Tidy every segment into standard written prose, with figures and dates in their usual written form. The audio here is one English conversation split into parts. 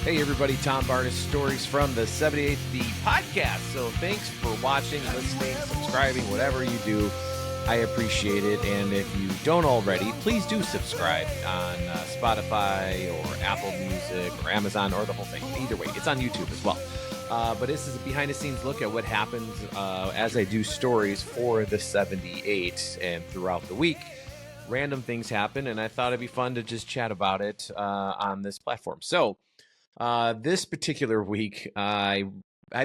Hey everybody, Tom Barnas, Stories from the 78th D podcast. So thanks for watching, listening, subscribing, whatever you do. I appreciate it. And if you don't already, please do subscribe on Spotify or Apple Music or Amazon or the whole thing. Either way, it's on YouTube as well. But this is a behind-the-scenes look at what happens as I do stories for the 78 and throughout the week. Random things happen, and I thought it'd be fun to just chat about it on this platform. So this particular week, I've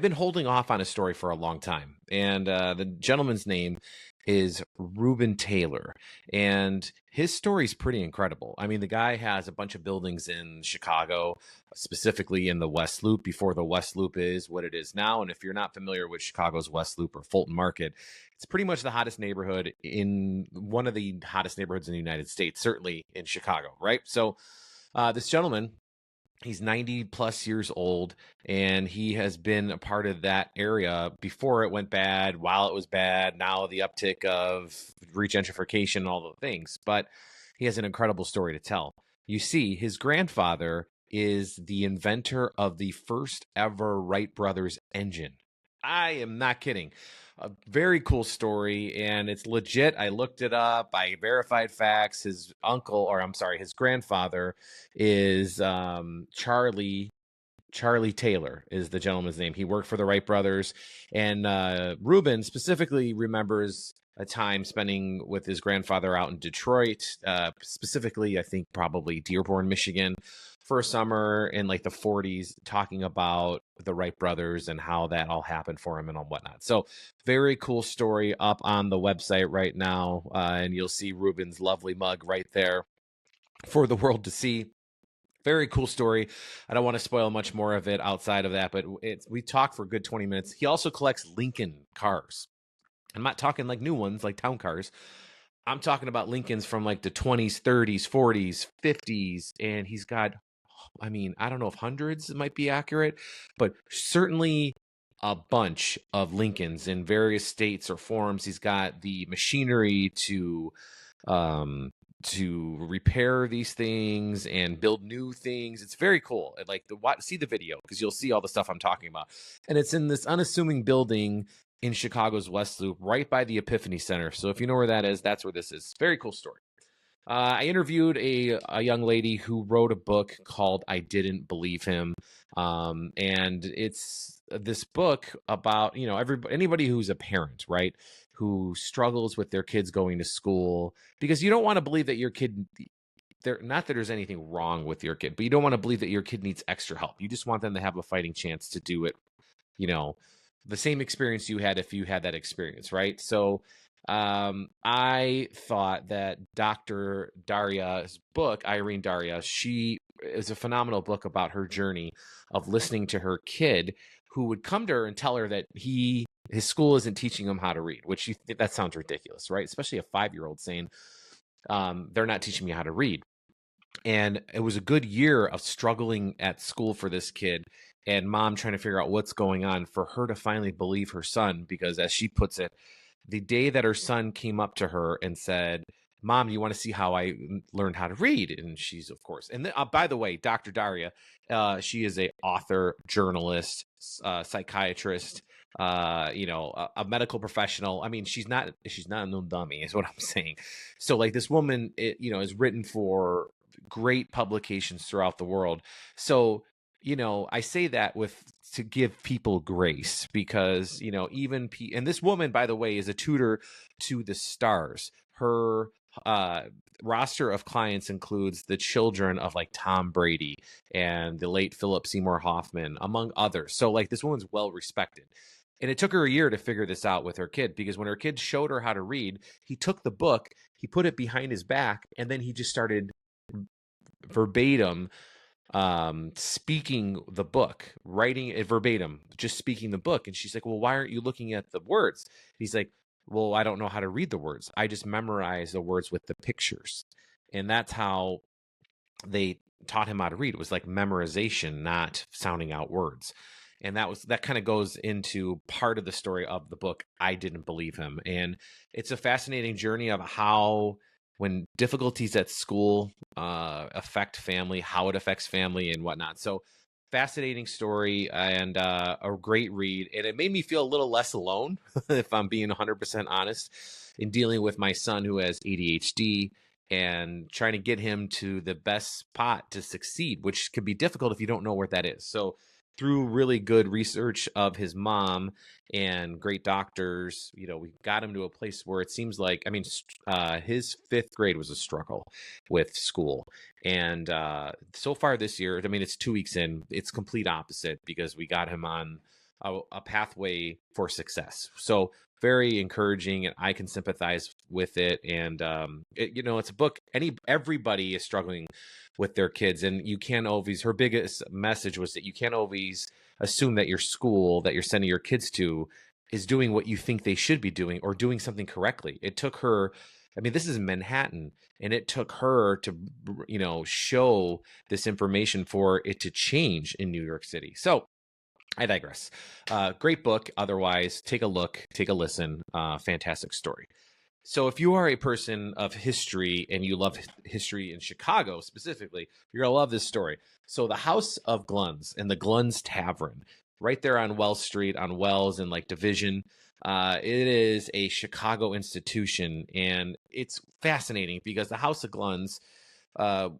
been holding off on a story for a long time, and the gentleman's name is Ruben Taylor, and his story is pretty incredible. I mean, the guy has a bunch of buildings in Chicago, specifically in the West Loop, before the West Loop is what it is now. And if you're not familiar with Chicago's West Loop or Fulton Market, it's pretty much the hottest neighborhood in one of the hottest neighborhoods in the United States, certainly in Chicago, right? So this gentleman, he's 90 plus years old, and he has been a part of that area before it went bad, while it was bad, now the uptick of regentrification and all the things. But he has an incredible story to tell. You see, his grandfather is the inventor of the first ever Wright Brothers engine. I am not kidding. A very cool story, and it's legit. I looked it up. I verified facts. His grandfather is Charlie Taylor is the gentleman's name. He worked for the Wright Brothers, and Ruben specifically remembers a time spending with his grandfather out in Detroit, specifically, I think probably Dearborn, Michigan, for a summer in like the 40s, talking about the Wright Brothers and how that all happened for him and all whatnot. So very cool story up on the website right now. And you'll see Ruben's lovely mug right there for the world to see. Very cool story. I don't want to spoil much more of it outside of that, but we talked for a good 20 minutes. He also collects Lincoln cars. I'm not talking like new ones, like town cars. I'm talking about Lincolns from like the 20s, 30s, 40s, 50s. And he's got, I mean, I don't know if hundreds might be accurate, but certainly a bunch of Lincolns in various states or forms. He's got the machinery to repair these things and build new things. It's very cool. See the video because you'll see all the stuff I'm talking about. And it's in this unassuming building in Chicago's West Loop, right by the Epiphany Center. So if you know where that is, that's where this is. Very cool story. I interviewed a young lady who wrote a book called I Didn't Believe Him. And it's this book about, anybody who's a parent, right, who struggles with their kids going to school, because you don't want to believe that your kid, not that there's anything wrong with your kid, but you don't want to believe that your kid needs extra help. You just want them to have a fighting chance to do it, the same experience you had if you had that experience, right? So I thought that Dr. Daria's book, Irene Daria, she is a phenomenal book about her journey of listening to her kid who would come to her and tell her that his school isn't teaching him how to read, which that sounds ridiculous, right? Especially a 5-year-old saying, they're not teaching me how to read. And it was a good year of struggling at school for this kid and mom trying to figure out what's going on for her to finally believe her son, because as she puts it, the day that her son came up to her and said, "Mom, you want to see how I learned how to read?" And she's, of course. And by the way, Dr. Daria, she is a author, journalist, psychiatrist, a medical professional. I mean, she's not no dummy, is what I'm saying. So like this woman, is written for great publications throughout the world. So, I say that to give people grace, because, and this woman, by the way, is a tutor to the stars. Her roster of clients includes the children of like Tom Brady and the late Philip Seymour Hoffman, among others. So like this woman's well respected. And it took her a year to figure this out with her kid, because when her kid showed her how to read, he took the book, he put it behind his back, and then he just started verbatim speaking the book, writing it verbatim, just speaking the book. And she's like, "Well, why aren't you looking at the words?" He's like, "Well, I don't know how to read the words. I just memorize the words with the pictures." And that's how they taught him how to read. It was like memorization, not sounding out words. And that kind of goes into part of the story of the book, I Didn't Believe Him. And it's a fascinating journey of how, when difficulties at school affect family, how it affects family and whatnot. So fascinating story and a great read. And it made me feel a little less alone, if I'm being 100% honest, in dealing with my son who has ADHD and trying to get him to the best spot to succeed, which can be difficult if you don't know where that is. So through really good research of his mom and great doctors, we got him to a place where it seems like, I mean, his fifth grade was a struggle with school. And so far this year, I mean, it's 2 weeks in, it's complete opposite because we got him on a pathway for success. So very encouraging, and I can sympathize with it. And it's a book. Everybody is struggling with their kids, and you can't always. Her biggest message was that you can't always assume that your school that you're sending your kids to is doing what you think they should be doing or doing something correctly. It took her. I mean, this is Manhattan, and it took her to, show this information for it to change in New York City. So I digress. Great book. Otherwise, take a look, take a listen. Fantastic story. So if you are a person of history and you love history in Chicago specifically, you're going to love this story. So the House of Gluns and the Glunz Tavern, right there on Wells Street, on Wells and like Division. It is a Chicago institution, and it's fascinating because the House of Gluns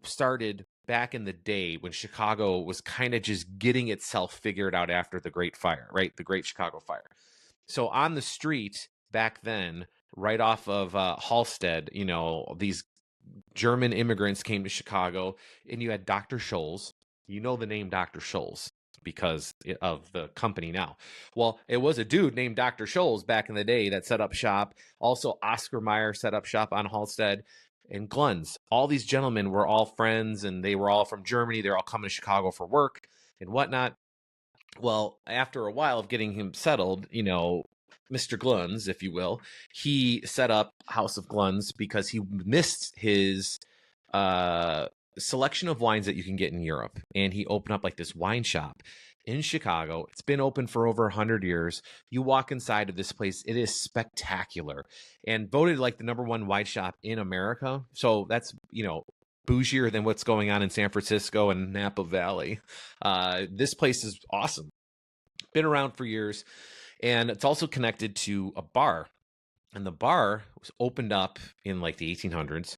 started back in the day when Chicago was kind of just getting itself figured out after the Great Fire, right? The Great Chicago Fire. So on the street back then, right off of Halsted, these German immigrants came to Chicago, and you had Dr. Scholl's. You know the name Dr. Scholl's because of the company now. Well, it was a dude named Dr. Scholl's back in the day that set up shop. Also, Oscar Mayer set up shop on Halsted. And Glunz, all these gentlemen were all friends, and they were all from Germany. They're all coming to Chicago for work and whatnot. Well, after a while of getting him settled, Mr. Glunz, if you will, he set up House of Gluns because he missed his selection of wines that you can get in Europe. And he opened up like this wine shop in Chicago. It's been open for over 100 years. You walk inside of this place, it is spectacular and voted like the #1 wine shop in America. So that's, bougier than what's going on in San Francisco and Napa Valley. This place is awesome. Been around for years. And it's also connected to a bar. And the bar was opened up in like the 1800s,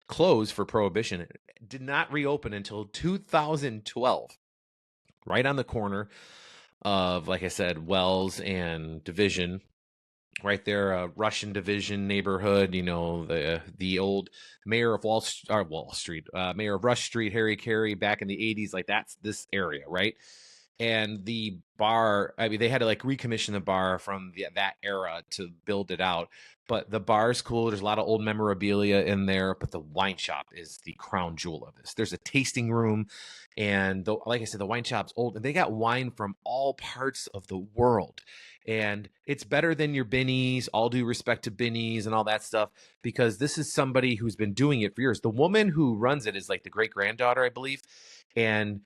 closed for Prohibition. It did not reopen until 2012, right on the corner of, like I said, Wells and Division. Right there, Russian Division neighborhood, the old mayor of Wall Street, mayor of Rush Street, Harry Carey, back in the 80s, like that's this area, right? And the bar, I mean, they had to like recommission the bar from that era to build it out. But the bar's cool. There's a lot of old memorabilia in there, but the wine shop is the crown jewel of this. There's a tasting room, and like I said, the wine shop's old, and they got wine from all parts of the world. And it's better than your Binnies, all due respect to Binnies and all that stuff, because this is somebody who's been doing it for years. The woman who runs it is like the great granddaughter, I believe. And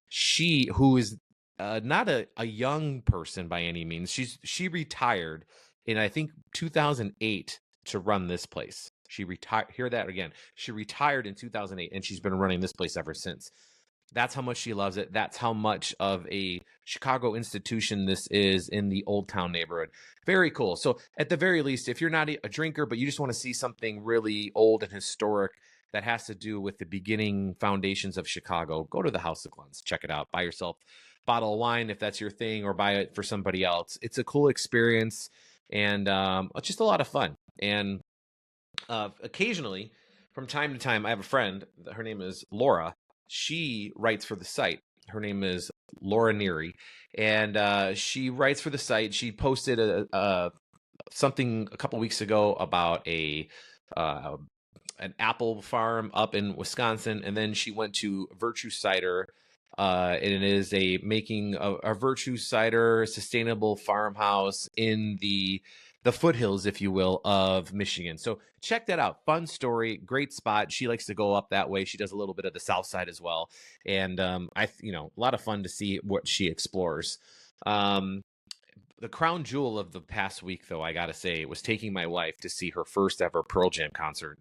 who is not a young person by any means. She retired in, I think, 2008 to run this place. She retired. Hear that again. She retired in 2008, and she's been running this place ever since. That's how much she loves it. That's how much of a Chicago institution this is in the Old Town neighborhood. Very cool. So at the very least, if you're not a drinker, but you just want to see something really old and historic that has to do with the beginning foundations of Chicago, go to the House of Gluns. Check it out. Buy yourself a bottle of wine if that's your thing, or buy it for somebody else. It's a cool experience, and just a lot of fun. And occasionally, from time to time, I have a friend. Her name is Laura. She writes for the site. Her name is Laura Neary, and she writes for the site. She posted something a couple weeks ago about an apple farm up in Wisconsin, and then she went to Virtue Cider, and it is making a Virtue Cider sustainable farmhouse in the foothills, if you will, of Michigan. So check that out. Fun story, great spot. She likes to go up that way. She does a little bit of the South Side as well, and a lot of fun to see what she explores. The crown jewel of the past week, though, I gotta say, was taking my wife to see her first ever Pearl Jam concert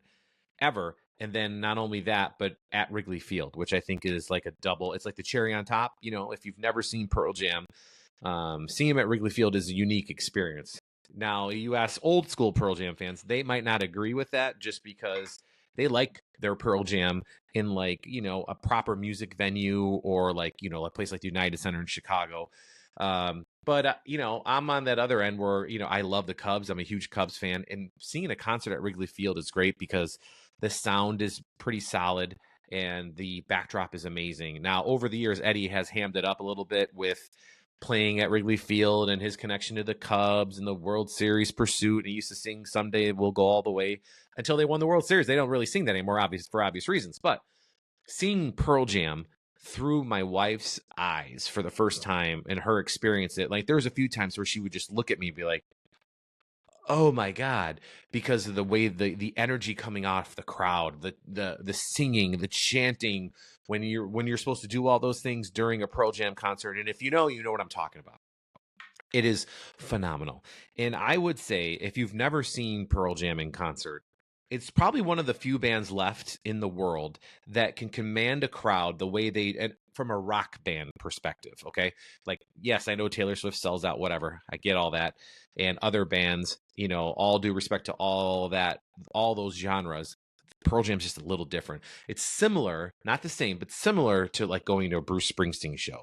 ever And then not only that, but at Wrigley Field, which I think is like a double. It's like the cherry on top. If you've never seen Pearl Jam, seeing him at Wrigley Field is a unique experience. Now, you ask old school Pearl Jam fans, they might not agree with that just because they like their Pearl Jam in like, a proper music venue or like, a place like the United Center in Chicago. But I'm on that other end where, I love the Cubs. I'm a huge Cubs fan. And seeing a concert at Wrigley Field is great because the sound is pretty solid and the backdrop is amazing. Now, over the years, Eddie has hammed it up a little bit with playing at Wrigley Field and his connection to the Cubs and the World Series pursuit. He used to sing "Someday We'll Go All the Way" until they won the World Series. They don't really sing that anymore, for obvious reasons. But seeing Pearl Jam through my wife's eyes for the first time and her experience it, like there was a few times where she would just look at me and be like, oh my God, because of the way the energy coming off the crowd, the singing, the chanting, when you're supposed to do all those things during a Pearl Jam concert. And if you know what I'm talking about. It is phenomenal. And I would say if you've never seen Pearl Jam in concert, it's probably one of the few bands left in the world that can command a crowd the way and from a rock band perspective. Okay. Like, yes, I know Taylor Swift sells out, whatever. I get all that. And other bands, all due respect to all that, all those genres. Pearl Jam's just a little different. It's similar, not the same, but similar to like going to a Bruce Springsteen show.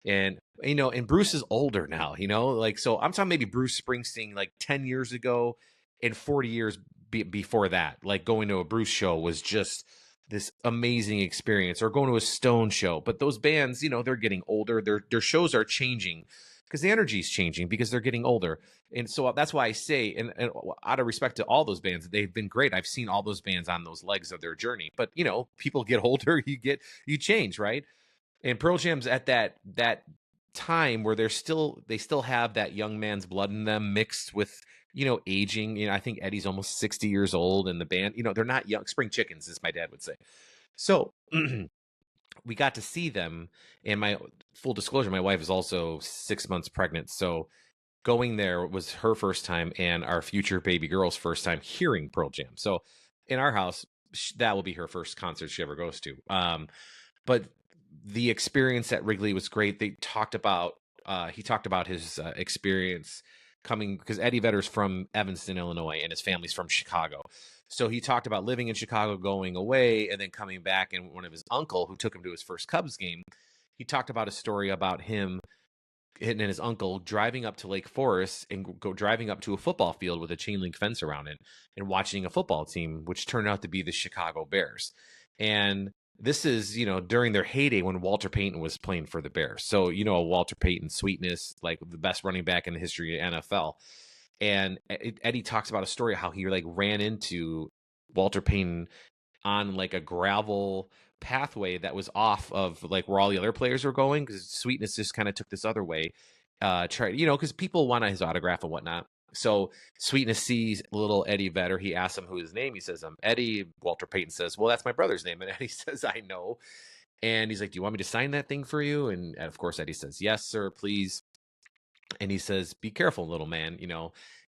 And, and Bruce is older now, like, so I'm talking maybe Bruce Springsteen like 10 years ago and 40 years before that, like going to a Bruce show was just this amazing experience, or going to a Stone show. But those bands, they're getting older. Their shows are changing because the energy is changing because they're getting older. And so that's why I say, and out of respect to all those bands, they've been great. I've seen all those bands on those legs of their journey. But, people get older, you change, right? And Pearl Jam's at that time where they still have that young man's blood in them mixed with, aging. I think Eddie's almost 60 years old, and the band, they're not young spring chickens, as my dad would say. So we got to see them. And my full disclosure, my wife is also 6 months pregnant. So going there was her first time and our future baby girl's first time hearing Pearl Jam. So in our house, that will be her first concert she ever goes to. But the experience at Wrigley was great. He talked about his experience coming, because Eddie Vedder's from Evanston, Illinois, and his family's from Chicago. So he talked about living in Chicago, going away, and then coming back. And one of his uncle, who took him to his first Cubs game, he talked about a story about him and his uncle driving up to Lake Forest and driving up to a football field with a chain link fence around it and watching a football team, which turned out to be the Chicago Bears. And this is, during their heyday when Walter Payton was playing for the Bears. So, Walter Payton sweetness, like the best running back in the history of NFL. And Eddie talks about a story of how he like ran into Walter Payton on like a gravel pathway that was off of like where all the other players were going, because Sweetness just kind of took this other way, because people want his autograph and whatnot. So Sweetness sees little Eddie Vedder. He asks him who his name. He says, "I'm Eddie." Walter Payton says, "Well, that's my brother's name." And Eddie says, "I know." And he's like, "Do you want me to sign that thing for you?" And of course, Eddie says, "Yes, sir, please." And he says, "Be careful, little man,"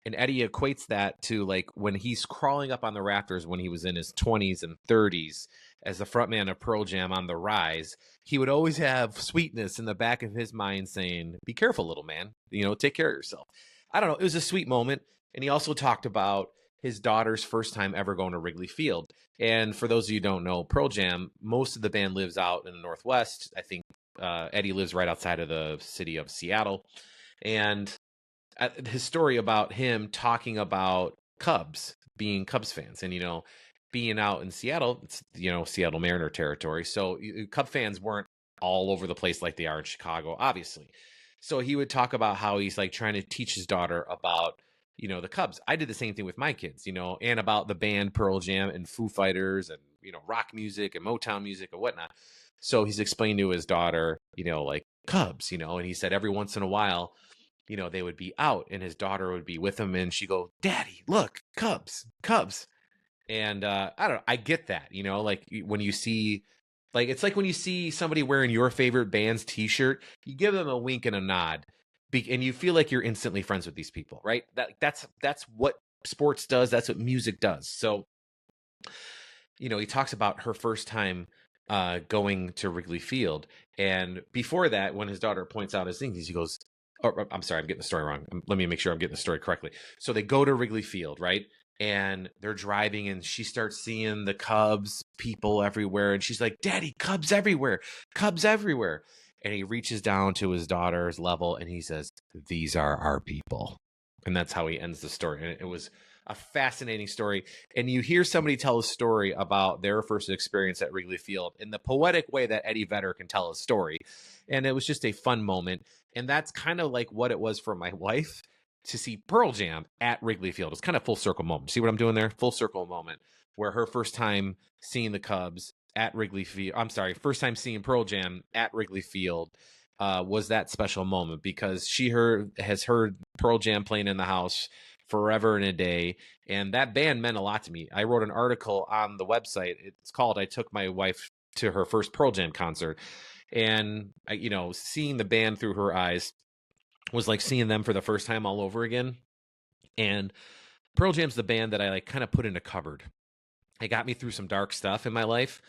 And Eddie equates that to like when he's crawling up on the rafters when he was in his 20s and 30s as the frontman of Pearl Jam on the rise. He would always have Sweetness in the back of his mind saying, "Be careful, little man, take care of yourself." I don't know. It was a sweet moment. And he also talked about his daughter's first time ever going to Wrigley Field. And for those of you who don't know, Pearl Jam, most of the band lives out in the Northwest. I think Eddie lives right outside of the city of Seattle. And his story about him talking about Cubs, being Cubs fans, and being out in Seattle, it's Seattle Mariner territory. So Cub fans weren't all over the place like they are in Chicago, obviously. So he would talk about how he's like trying to teach his daughter about the Cubs. I did the same thing with my kids, and about the band Pearl Jam and Foo Fighters and rock music and Motown music and whatnot. So he's explained to his daughter, like Cubs, and he said every once in a while, they would be out and his daughter would be with him and she'd go, "Daddy, look, Cubs, Cubs." And I don't know, I get that, like when you see, like, it's like when you see somebody wearing your favorite band's t-shirt, you give them a wink and a nod and you feel like you're instantly friends with these people, right? That's what sports does. That's what music does. So he talks about her first time going to Wrigley Field. And before that, when his daughter points out his things, he goes, oh, I'm sorry, I'm getting the story wrong. Let me make sure I'm getting the story correctly. So they go to Wrigley Field, right? And they're driving, and she starts seeing the Cubs, people everywhere. And she's like, Daddy, Cubs everywhere, Cubs everywhere. And he reaches down to his daughter's level and he says, these are our people. And that's how he ends the story. And it was a fascinating story. And you hear somebody tell a story about their first experience at Wrigley Field in the poetic way that Eddie Vedder can tell a story. And it was just a fun moment. And that's kind of like what it was for my wife to see Pearl Jam at Wrigley Field. It's kind of full circle moment. See what I'm doing there? Full circle moment where her first time seeing the Cubs at Wrigley Field, I'm sorry, first time seeing Pearl Jam at Wrigley Field was that special moment, because she has heard Pearl Jam playing in the house forever and a day, and that band meant a lot to me. I wrote an article on the website. It's called "I Took My Wife to Her First Pearl Jam Concert," and seeing the band through her eyes was like seeing them for the first time all over again. And Pearl Jam's the band that I like kind of put in a cupboard. It got me through some dark stuff in my life,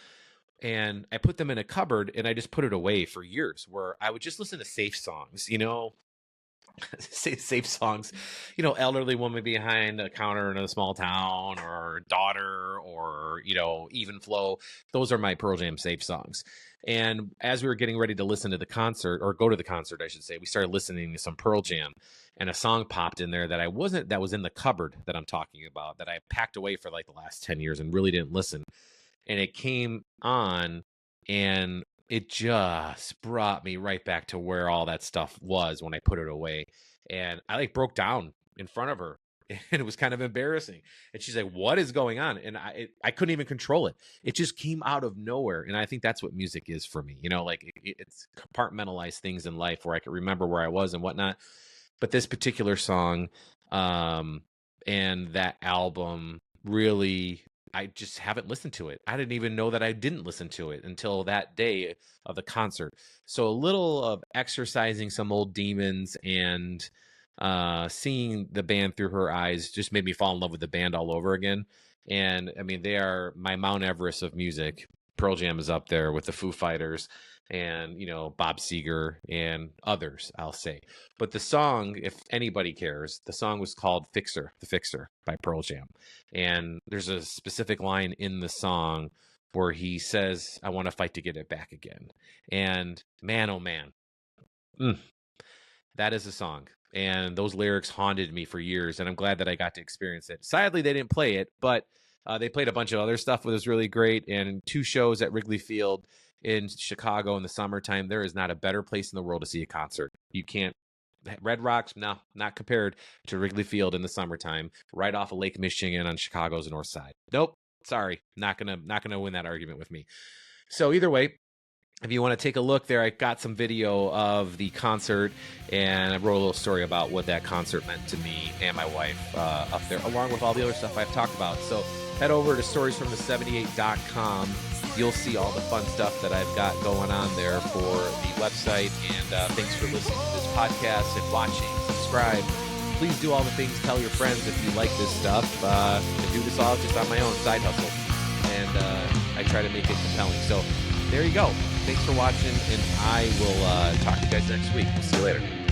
and I put them in a cupboard and I just put it away for years, where I would just listen to safe songs, safe songs, elderly woman behind a counter in a small town, or daughter, or, even flow. Those are my Pearl Jam safe songs. And as we were getting ready to listen to the concert, or go to the concert, I should say, we started listening to some Pearl Jam, and a song popped in there that was in the cupboard that I'm talking about, that I packed away for like the last 10 years and really didn't listen. And it came on, and it just brought me right back to where all that stuff was when I put it away. And I like broke down in front of her, and it was kind of embarrassing. And she's like, what is going on? And I couldn't even control it. It just came out of nowhere. And I think that's what music is for me. It's compartmentalized things in life where I can remember where I was and whatnot. But this particular song and that album, really, I just haven't listened to it. I didn't even know that I didn't listen to it until that day of the concert. So a little of exercising some old demons and seeing the band through her eyes just made me fall in love with the band all over again. And I mean, they are my Mount Everest of music. Pearl Jam is up there with the Foo Fighters and, Bob Seger and others, I'll say. But the song, if anybody cares, the song was called The Fixer by Pearl Jam. And there's a specific line in the song where he says, I want to fight to get it back again. And man, oh man, that is a song. And those lyrics haunted me for years, and I'm glad that I got to experience it. Sadly, they didn't play it, but they played a bunch of other stuff that was really great. And 2 shows at Wrigley Field in Chicago in the summertime. There is not a better place in the world to see a concert. You can't. Red Rocks, no, not compared to Wrigley Field in the summertime, right off of Lake Michigan on Chicago's north side. Nope, sorry, not gonna win that argument with me. So either way, if you want to take a look there, I got some video of the concert, and I wrote a little story about what that concert meant to me and my wife up there, along with all the other stuff I've talked about. So head over to storiesfromthe78.com. You'll see all the fun stuff that I've got going on there for the website. And thanks for listening to this podcast and watching. Subscribe. Please do all the things. Tell your friends if you like this stuff. I do this all just on my own side hustle, and I try to make it compelling. So there you go. Thanks for watching, and I will talk to you guys next week. We'll see you later.